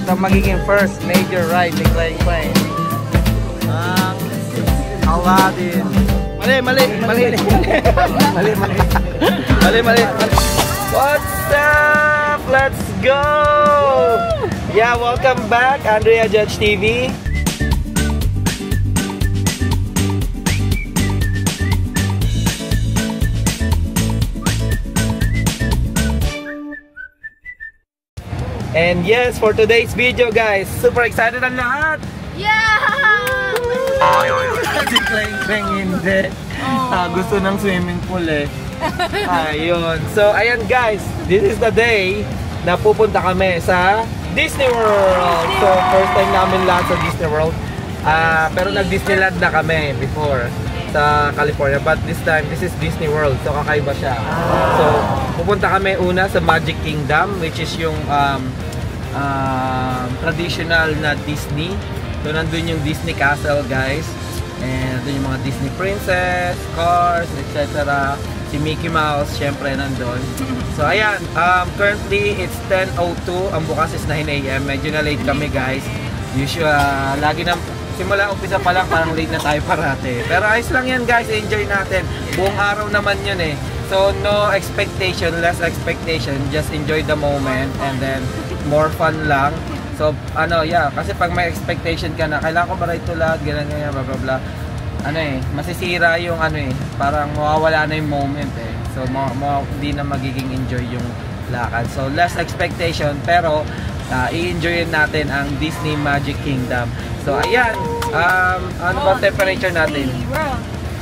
ito magiging first major ride ni Clang Clang. Aladdin. Mali. What's up? Let's go! Yeah, welcome back, Andrea Judge TV. And yes, for today's video guys, super excited ang lahat! Yeah! Si Clang Clang hindi. Gusto ng swimming pool eh. Ayun. So ayan guys, this is the day na pupunta kami sa Disney World. So first time namin lahat sa Disney World. Pero nag-Disneyland na kami before sa California, but this time this is Disney World. So kakaiba siya. So pupunta kami una sa Magic Kingdom, which is yung traditional na Disney. So nandun yung Disney Castle guys. And nandun yung mga Disney Princess, Cars, etc. Si Mickey Mouse, syempre nandun. So ayan, currently it's 10:02. Ang bukas is 9 AM. Medyo na late kami guys. Usually, lagi na, simula umpisa pa lang parang late na tayo parate. Pero ayos lang yan guys, enjoy natin. Buong araw naman yun eh. So no expectation, less expectation. Just enjoy the moment and then more fun lang. So, yeah, kasi pag may expectation ka na, kailangan ko ba ride to lahat, ganyan, blah, blah, blah. Masisira yung parang mawawala na yung moment eh. So, hindi na magiging enjoy yung lakad. So, less expectation, pero i-enjoyin natin ang Disney Magic Kingdom. So, ayan, ano ba temperature natin?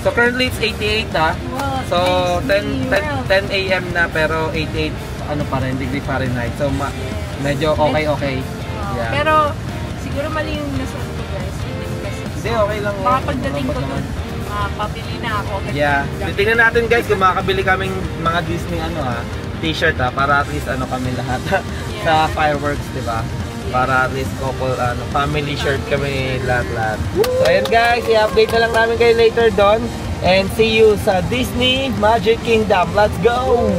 So, currently it's 88 So, 10 AM na, pero 88 degree Fahrenheit. So, medyo okay. Yeah. Pero siguro mali yung nasuot ko guys. Hindi, okay lang. Baka pagdating ko dun, papili na ako. Yeah. Titingnan natin guys kung makakabili kaming mga Disney t-shirt para at least kami lahat sa fireworks, di ba? Para at least couple family shirt kami lahat. So ayan guys, i-update na lang namin kayo later doon. And see you sa Disney Magic Kingdom. Let's go!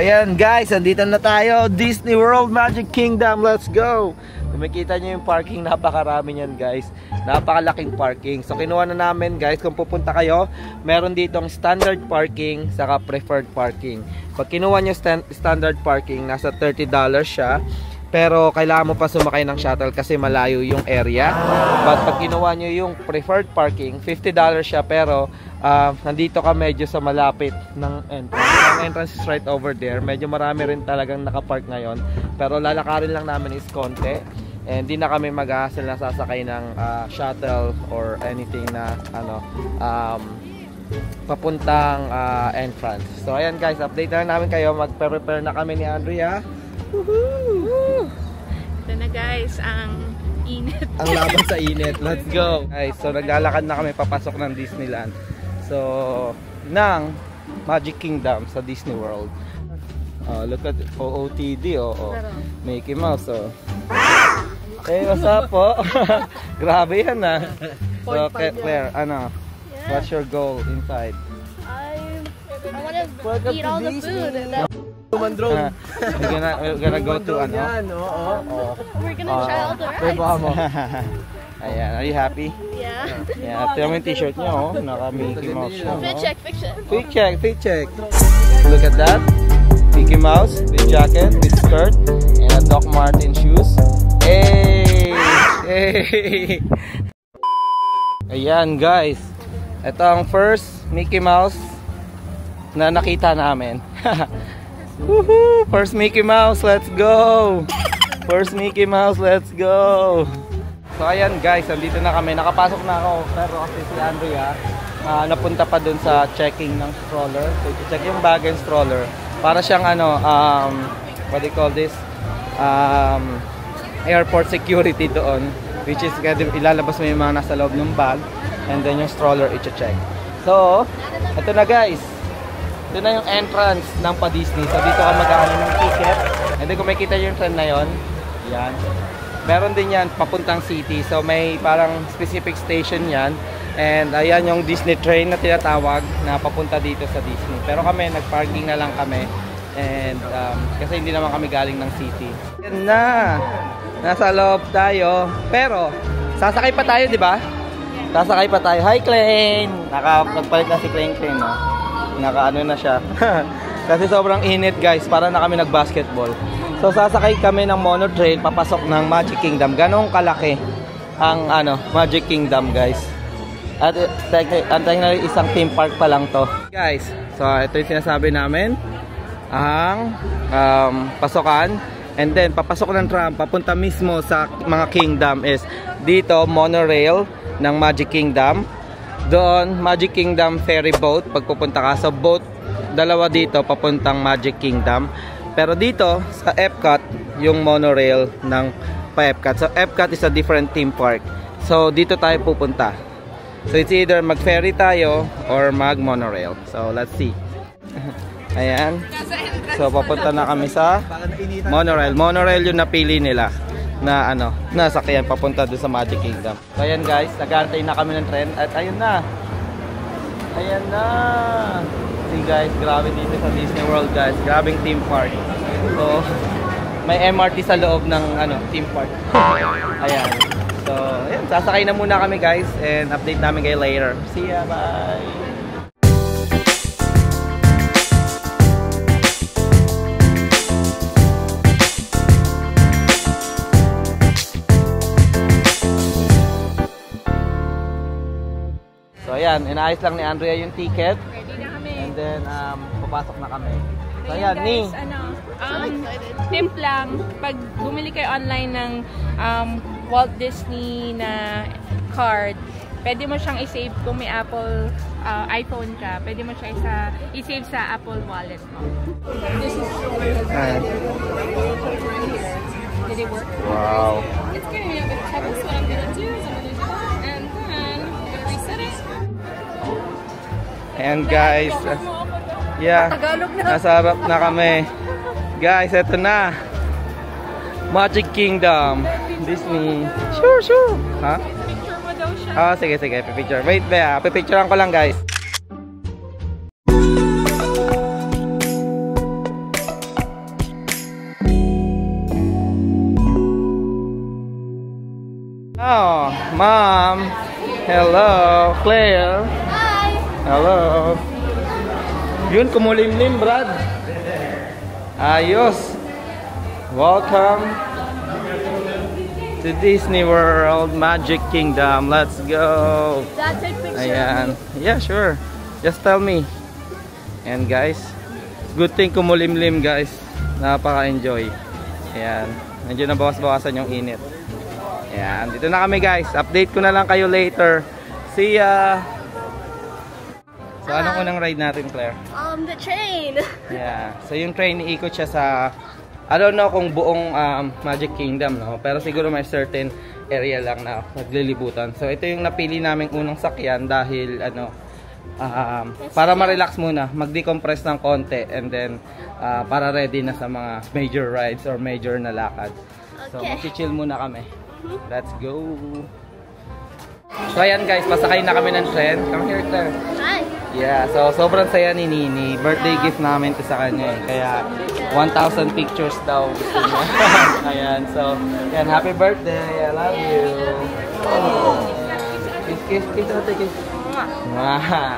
Ayan guys, andito na tayo, Disney World Magic Kingdom, let's go! Kung makita nyo yung parking, napakarami yan guys. Napakalaking parking. So kinuha na namin guys, kung pupunta kayo, meron ditong standard parking, saka preferred parking. Pag kinuha nyo standard parking, nasa $30 siya. Pero kailangan mo pa sumakay ng shuttle kasi malayo yung area. But pag kinuha nyo yung preferred parking, $50 siya, pero nandito ka medyo sa malapit ng entrance. Ang entrance is right over there. Medyo marami rin talagang nakapark ngayon. Pero lalakarin lang namin is konti. And di na kami mag-hassle na sasakay ng shuttle or anything na papuntang entrance. So ayan guys, update na namin kayo. Mag-prepare na kami ni Andrea. Woohoo! Ito na guys, ang init. Ang laban sa init. Let's go! Guys, so naglalakad na kami papasok ng Disneyland. So, ng Magic Kingdom sa Disney World. Look at OOTD, Mickey Mouse, Hey, what's up po? Grabe yan So, Claire, what's your goal inside? I want to eat all the food. And then We're gonna go to we're gonna try all the rides. Ayan, are you happy? Yeah. Yeah, ito yung t-shirt niya, naka Mickey Mouse siya. Fit check. Fit check. Look at that. Mickey Mouse with jacket, with skirt, and a Doc Marten shoes. Hey! Hey! Ayan guys. Ito ang first Mickey Mouse na nakita namin. Woohoo! First Mickey Mouse, let's go! First Mickey Mouse, let's go! So ayan guys, nandito na kami. Nakapasok na ako, pero kasi si Andrea napunta pa dun sa checking ng stroller. So i-check yung bag and stroller. Para siyang what do you call this? Airport security doon. which is ilalabas mo yung mga nasa loob ng bag, and then yung stroller i-check. So, ito na guys. Ito na yung entrance ng pa-Disney. So, dito ka magkakaroon ng ticket. And then kung makita yung trend na yon, yan. Meron din yan papuntang city. So, may parang specific station yan. And ayan yung Disney train na tinatawag na papunta dito sa Disney. Pero kami, nag-parking na lang kami. And kasi hindi naman kami galing ng city. Yan na. Nasa loob tayo. Pero, sasakay pa tayo, di ba? Sasakay pa tayo. Hi, Klein! Nagpalit na si Klein, no? Naka-ano na siya. Kasi sobrang init, guys. Para na kami nag-basketball. So, sasakay kami ng monotrail papasok ng Magic Kingdom. Ganong kalaki ang Magic Kingdom, guys. At antayin na isang theme park pa lang to. Guys, so ito yung sinasabi namin. Ang pasokan. And then, papasok ng tram, papunta mismo sa mga kingdom is dito, monorail ng Magic Kingdom. Doon, Magic Kingdom ferry boat, pagpupunta ka. So, boat, dalawa dito, papuntang Magic Kingdom. Pero dito, sa Epcot, yung monorail ng pa-Epcot. So, Epcot is a different theme park. So, dito tayo pupunta. So, it's either mag-ferry tayo or mag-monorail. So, let's see. Ayan. So, papunta na kami sa monorail. Monorail yung napili nila na nasakyan papunta doon sa Magic Kingdom. So, ayan guys, nag-aantay na kami ng tren at ayun na. Ayan na. See guys, grabe dito sa Disney World guys. Grabing theme park. So, may MRT sa loob ng theme park. Ayan. So, ayan, sasakay na muna kami guys and update namin kayo later. See ya, bye! So ayan, inaayos lang ni Andrea yung ticket. Ready na kami. And then, papasok na kami. So ayan, guys, tip lang, pag bumili kayo online ng Walt Disney na card, pwede mo siyang i-save kung may Apple iPhone ka. Pwede mo siya i-save sa Apple Wallet mo. This is Did it work? wow. It's giving me a bit of trouble, so what I'm gonna do is I'm gonna do that, and then I'm gonna reset it. Ayan guys. Yeah, nasa harap na kami. Guys, eto na. Magic Kingdom. Disney. Sure. Ha? Picture mo daw siya. Sige. Pipicture. Wait, pipicturean ko lang guys. Oh, Mom. Hello, Claire. Hi. Hello. Yun, kumulimlim, Brad. Ayos. Welcome to Disney World, Magic Kingdom. Let's go. Dad, take picture. Ayan. Yeah, sure. Just tell me. And guys, good thing kumulimlim, guys. Napaka-enjoy. Ayan. Medyo nabawas-bawasan yung init. Ayan. Dito na kami, guys. Update ko na lang kayo later. See ya! So, anong unang ride natin, Claire? The train. Yeah. So, yung train, iikot siya sa, I don't know kung buong Magic Kingdom, no? Pero siguro may certain area lang na naglilibutan. So, ito yung napili naming unang sakyan dahil, para ma-relax muna, mag-decompress ng konti, and then, para ready na sa mga major rides or major na lakad. So, mag-chill muna kami. Let's go! So, ayan guys, pasakay na kami ng tren. Come here, Claire. Hi. Yeah, so sobrang saya ni Nini. Birthday gift namin to sa kanya eh. Kaya 1,000 pictures daw gusto niya. Ayan, so yan, happy birthday. I love you. Kiss.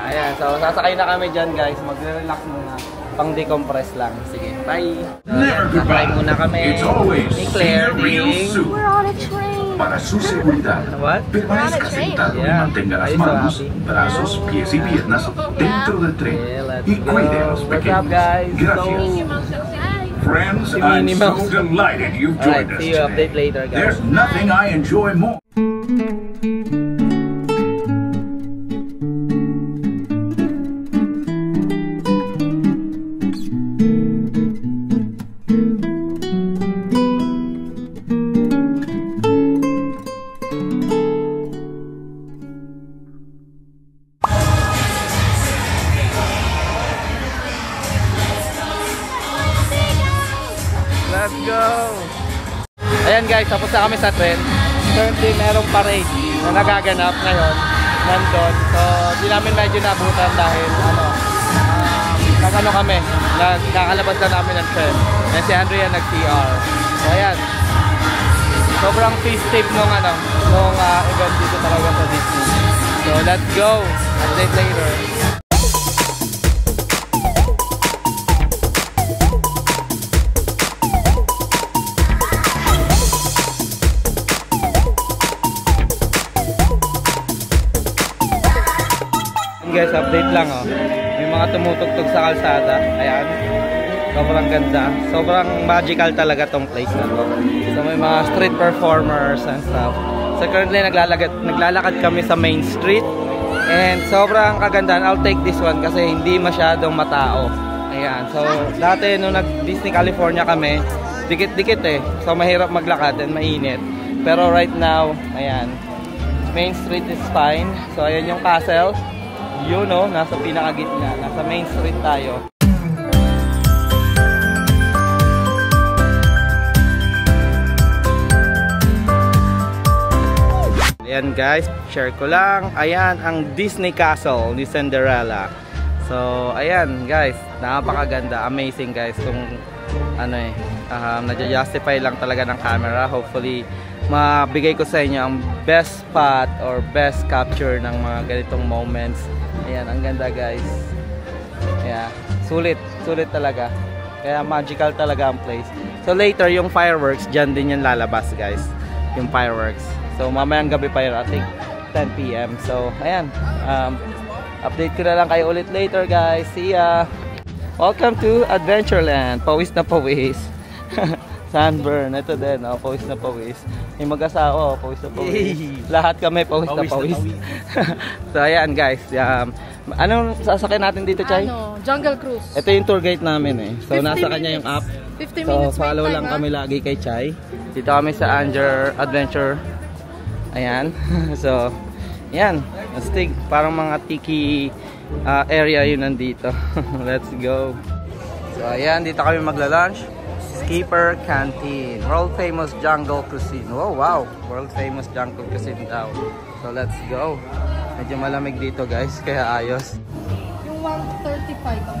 Ayan, so sasakay na kami dyan guys. Mag-relax muna. Pang decompress lang. Sige, bye. Sasakay muna kami ni Claire. We're on a train. Para su seguridad, permanezca sentado y mantenga las manos, brazos, pies y piernas dentro del tren y cuide a los pequeños. Gracias. Friends, I'm so delighted you've joined us today. There's nothing I enjoy more. Ayan guys, tapos na kami sa trend. Currently, merong parade na nagaganap ngayon. Nandun. So, di namin medyo nabutan dahil nag-ano kami, nagkakalabas na namin ng trend. And si Andrea nag-CR. So, ayan. Sobrang festive nung event dito talaga sa Disney. So, let's go! Update later. Guys, update lang may mga tumutugtog sa kalsada. Ayan, sobrang ganda, sobrang magical talaga tong place na to. So may mga street performers and stuff. So currently naglalakad kami sa main street and sobrang kagandahan. I'll take this one kasi hindi masyadong matao. Ayan, so dati nung nag Disney California kami, dikit-dikit so mahirap maglakad and mainit. Pero right now, ayan, main street is fine. So ayan yung castle. Yun nasa pinakagitna, nasa main street tayo. Ayan guys, share ko lang. Ayan ang Disney Castle ni Cinderella. So ayan guys, napakaganda, amazing guys. Kung nadja-justify lang talaga ng camera. Hopefully mabigay ko sa inyo ang best spot or best capture ng mga ganitong moments. Ayan, ang ganda guys. Yeah, sulit talaga. Kaya magical talaga ang place. So later, yung fireworks, dyan din yung lalabas guys. Yung fireworks. So mamayang gabi pa yun, I think 10 PM. So ayan, update ko na lang kayo ulit later guys. See ya! Welcome to Adventureland. Pawis na pawis. Sunburn, ito din, pawis na pawis. Yung mag-asawa, pawis na pawis. Lahat kami pawis na pawis. So ayan guys, anong sasakyan natin dito, Chay? Jungle Cruise. Ito yung tour guide namin so nasa kanya yung app. 50 so minutes follow lang kami lagi kay Chay. Dito kami sa Anger Adventure. Ayan. So ayan, astig, parang mga tiki area yun nandito. Let's go. So ayan, dito kami magla-lunch. Skipper Canteen, world famous jungle cuisine. Oh wow, world famous jungle cuisine daw. So let's go. Medyo malamig dito guys, kaya ayos. Yung 135 ang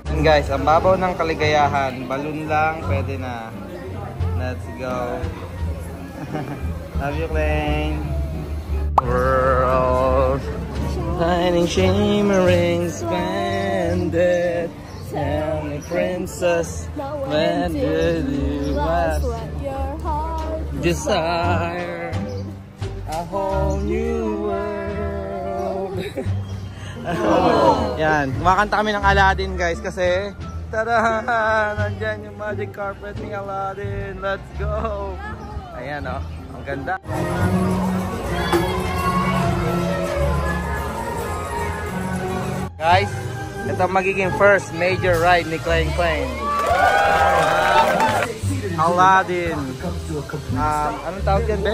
And guys, ang babaw ng kaligayahan, balloon lang, pwede na. Let's go. Love you, Klein. World shining, shimmering, splendid. Tell me, princess, when did you last desire a whole new world? Yan, kumakanta kami ng Aladdin guys kasi tada! Nandyan yung magic carpet ni Aladdin. Let's go! Ayan ang ganda. Guys, ito magiging first major ride ni Klein. Aladdin. Anong tawag yan, be?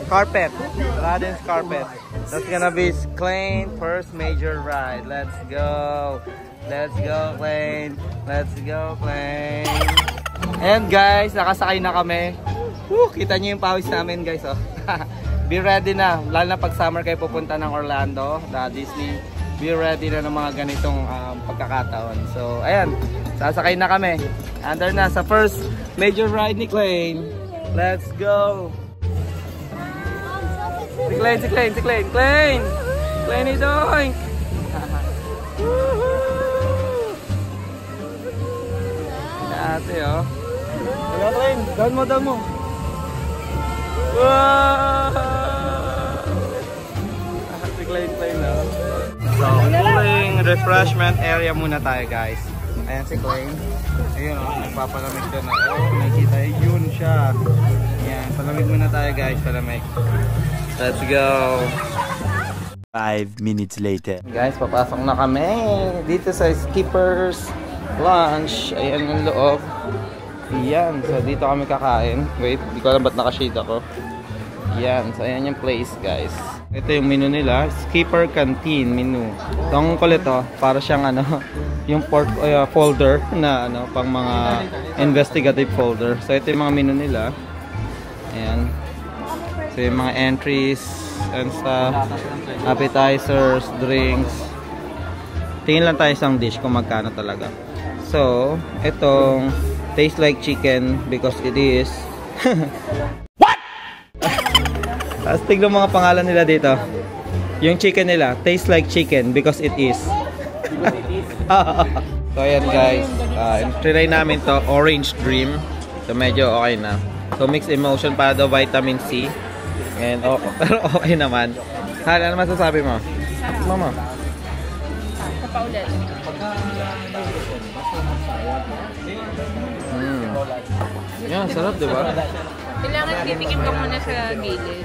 Carpet. Aladdin's carpet. That's gonna be Klein first major ride. Let's go. Let's go, Klein. Let's go, Klein. And guys, nakasakay na kami. Kita nyo yung pawis namin, guys. Be ready na. Lalo na pag summer kayo pupunta ng Orlando, Disney. Be ready na ng mga ganitong pagkakataon. So, ayan. Sasakay na kami. Under na sa first major ride ni Klein. Let's go. Si Klein. Klein doing. Ate, Hello, Klein. Down mo. Wow! Si Klein, So, cooling refreshment area muna tayo, guys. Ayan si Klein. Ayun, nagpapalamig doon. Nakikita, yun siya. Ayan, palamig muna tayo, guys. Palamig. Let's go. 5 minutes later. Guys, papasok na kami dito sa Skipper's Lunch. Ayan yung loob. Ayan, so dito kami kakain. Wait, di ko alam ba't nakashade ako. Ayan, so ayan yung place, guys. Ito yung menu nila, Skipper Canteen menu. Itong kulit para siyang yung folder na pang mga investigative folder. So ito yung mga menu nila. Ayan. So yung mga entries and stuff, appetizers, drinks. Tingin lang tayo isang dish kung magkano talaga. So, itong tastes like chicken because it is. What? Tapos tignan mga pangalan nila dito. Yung chicken nila, tastes like chicken because it is. So ayan guys, try namin to Orange Dream. So medyo okay na. So mixed emulsion para daw vitamin C. And pero okay naman. Ano masasabi mo? Mama. Paulit. Yan, sarap diba? Kailangan titikim ka muna sa gilid.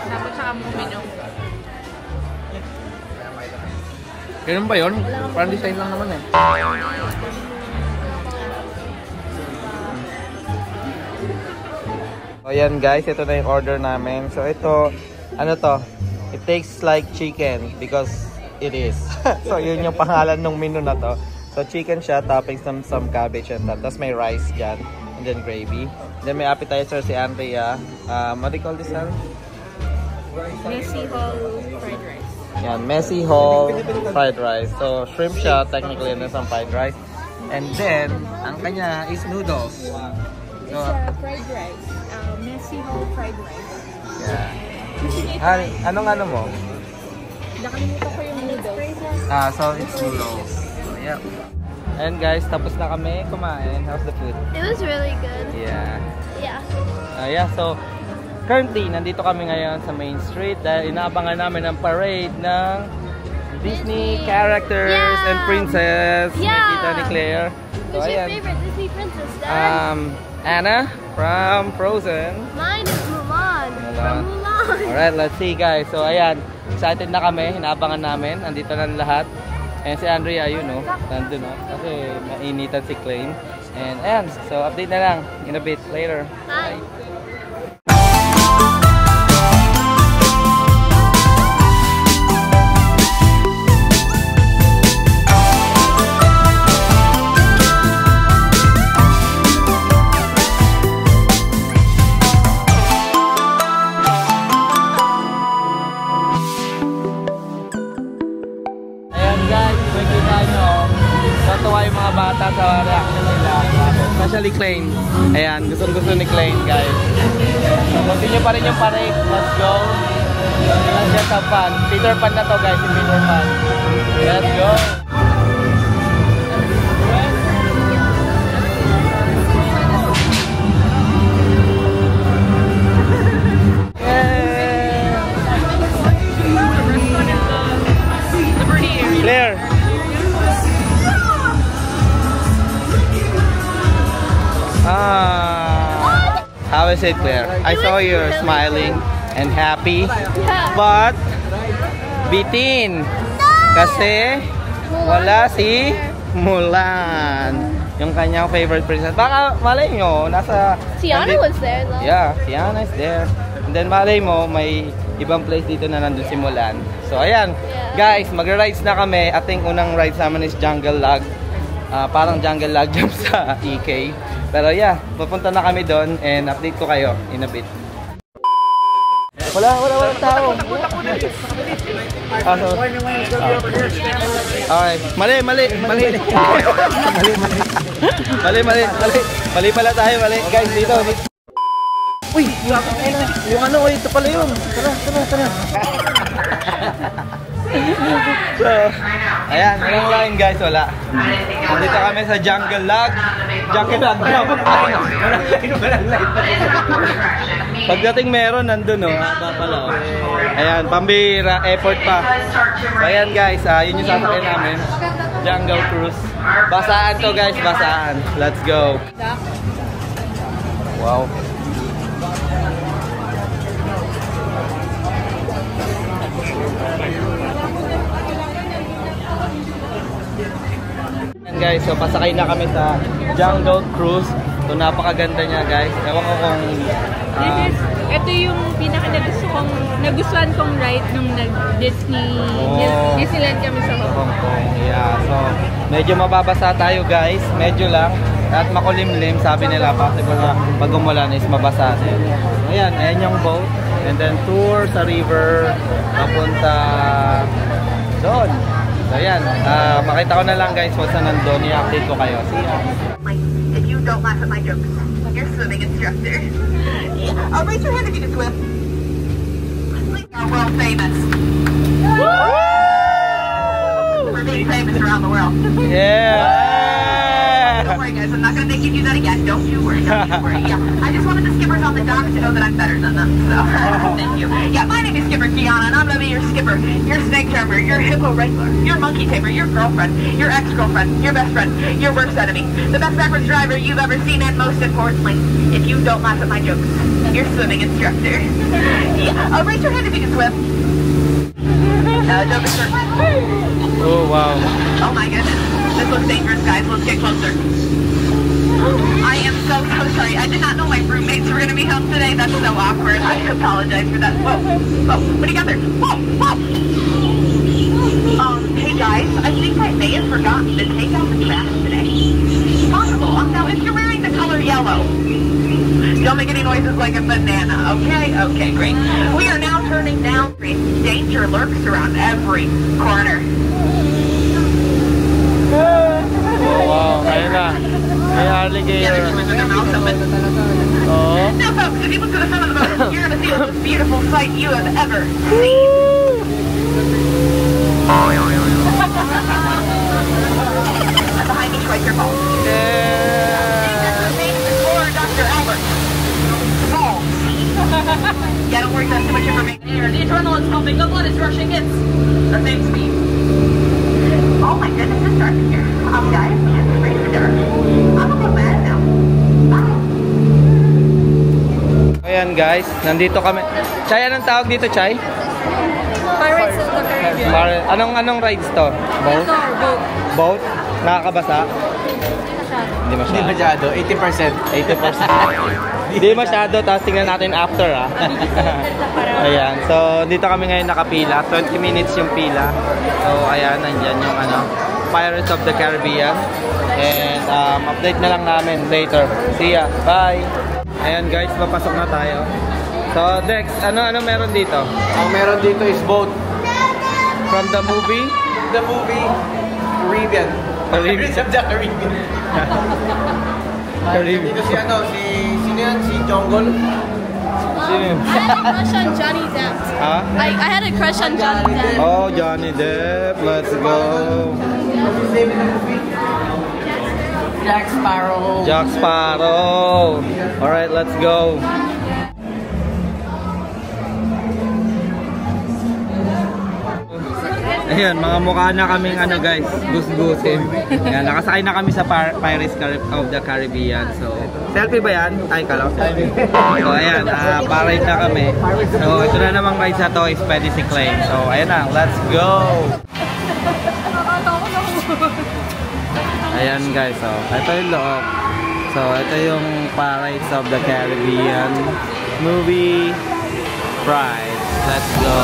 Tapos saka mo uminom. Ganun ba yun? Parang design lang naman eh. So ayan guys, ito na yung order namin. So ito, it tastes like chicken because it is. So yun yung pangalan ng menu na to. So chicken siya, toppings some cabbage and that. Tapos may rice dyan. And then gravy. And then may appetizer si Andrea. What do you call this one? Messy whole fried rice. Yan, messy whole fried rice. So shrimp siya, technically, and then some fried rice. And then, ang kanya is noodles. So, It's fried rice. Messy whole fried rice. Yeah. Anong mo? Nakalimutan ko yung noodles. So it's noodles. So, yeah. And guys, tapos na kami kumain. How's the food? It was really good. Yeah. Yeah. So, currently, nandito kami ngayon sa Main Street dahil inaabangan namin ang parade ng Disney characters and princess. Nakita ni Claire. So, Who's your favorite Disney princess, Dad? Anna from Frozen. Mine is Mulan. From Mulan. Alright, let's see guys. So, ayan. Excited na kami. Inaabangan namin. Nandito na lahat. And si Andrea, nandun kasi mainitan si Klein. And ayan, so update na lang in a bit later. Bye. Yung mga bata sa reaction nila, especially Klein. Ayan, gusto ni Klein guys. So continue pa rin yung parade. Let's go. Let's just have fun. Peter Pan na to guys, yung Peter Pan. Let's go. Claire. How is it, Claire? I saw you're smiling and happy, but bitin kasi wala si Mulan, yung kanyang favorite princess. Baka malay nyo, Tiana was there though. Yeah, Tiana is there. And then malay mo, may ibang place dito na nandun si Mulan. So ayan, guys, magra-rides na kami. Ating unang ride sa amin is Jungle Log. Parang Jungle Log jump sa EK. Pero yeah, pupunta na kami doon and update ko kayo in a bit. Wala tao. Okay, mali. Mali pala tayo, mali. Guys, dito. Uy, yung ito pala yun. Tara. So, ayan, walang line guys, wala. Nandito kami sa Jungle Log. Pagdating meron, nandun haba pala. Ayan, pambira, effort pa. So ayan guys, yun yung sasakyan namin. Jungle Cruise. Basaan to guys, basaan. Let's go. Wow. Guys, so pasakay na kami sa Jungle Cruise. So napakaganda niya guys. Ewan ko kung ito yung nagustuhan kong ride nung Disneyland kami sa Hong Kong. Yeah, so medyo mababasa tayo guys, medyo lang. At makulimlim, sabi nila possible na pag umulan is mabasa din. Ayan, ayan yung boat. And then tour sa river, papunta doon. So ayan, makita ko na lang guys once na nandun, i-update ko kayo. See ya! If you don't laugh at my jokes, you're swimming instructor. Yeah. Raise your hand if you can swim. We're world famous. We're being famous around the world. Yeah! Don't worry guys, I'm not going to make you do that again. Don't you worry, don't you worry. Yeah. I just wanted the skippers on the dock to know that I'm better than them. So, thank you. Yeah, my name is Skipper Kiana, and I'm going to be your skipper, your snake charmer, your hippo wrangler, your monkey tamer, your girlfriend, your ex-girlfriend, your best friend, your worst enemy, the best backwards driver you've ever seen, and most importantly, if you don't laugh at my jokes, your swimming instructor. Yeah, raise your hand if you can swim. Joke is short. Oh, wow. Oh my goodness. This looks dangerous, guys. Let's get closer. I am so sorry. I did not know my roommates were going to be home today. That's so awkward. I apologize for that. Whoa. Whoa. What do you got there? Whoa. Whoa. Hey guys. I think I may have forgotten to take out the trash today. Possible. Now, if you're wearing the color yellow, don't make any noises like a banana, okay? Okay, great. We are now turning down. Danger lurks around every corner. Oh, wow. Ayun na. May alligator. Yeah, they're with their mouths open. Oh. Now, folks, if you look to the front of the boat, you're going to see the most beautiful sight you have ever seen. Behind me, right your ball. Dr. Albert. Balls. Yeah, don't worry, that's too much information here. The adrenaline's pumping, the blood is rushing, it's the same speed. Oh my goodness, it's dark in here. Guys, it's crazy dark. I'm a little mad now. Ayan guys, nandito kami. Chay, anong tawag dito, Chay? Pirates of the Caribbean. Anong rides to? Boat? Boat. Boat? Nakakabasa? Hindi masyado. 80%. Hindi masyado. Tapos tingnan natin after Ayan. So, dito kami ngayon nakapila. 20 minutes yung pila. So, ayan. Nandyan yung Pirates of the Caribbean. And, update na lang namin later. See ya. Bye! Ayan guys, papasok na tayo. So, Dex, ano meron dito? Ang meron dito is boat. From the movie? The movie, Caribbean. Pirates of the Caribbean. Dito si sino yan? Si Jungle? Sino yun? I had a crush on Johnny Depp. Ha? I had a crush on Johnny Depp. Oh, Johnny Depp. Let's go. What's his name in the movie? Jack Sparrow. Jack Sparrow. Alright, let's go. Ayan, mga mukha na kaming guys, gus-gusin. Ayan, nakasakay na kami sa Pirates of the Caribbean. So, selfie ba yan? Ay, kalaw selfie. So, ayan, pa-ride na kami. So, ito na namang ride sa to is Pwede si Clay. So, ayan na, let's go! Ayan guys, so, ito yung loob. So, ito yung Pirates of the Caribbean movie Pride. Let's go!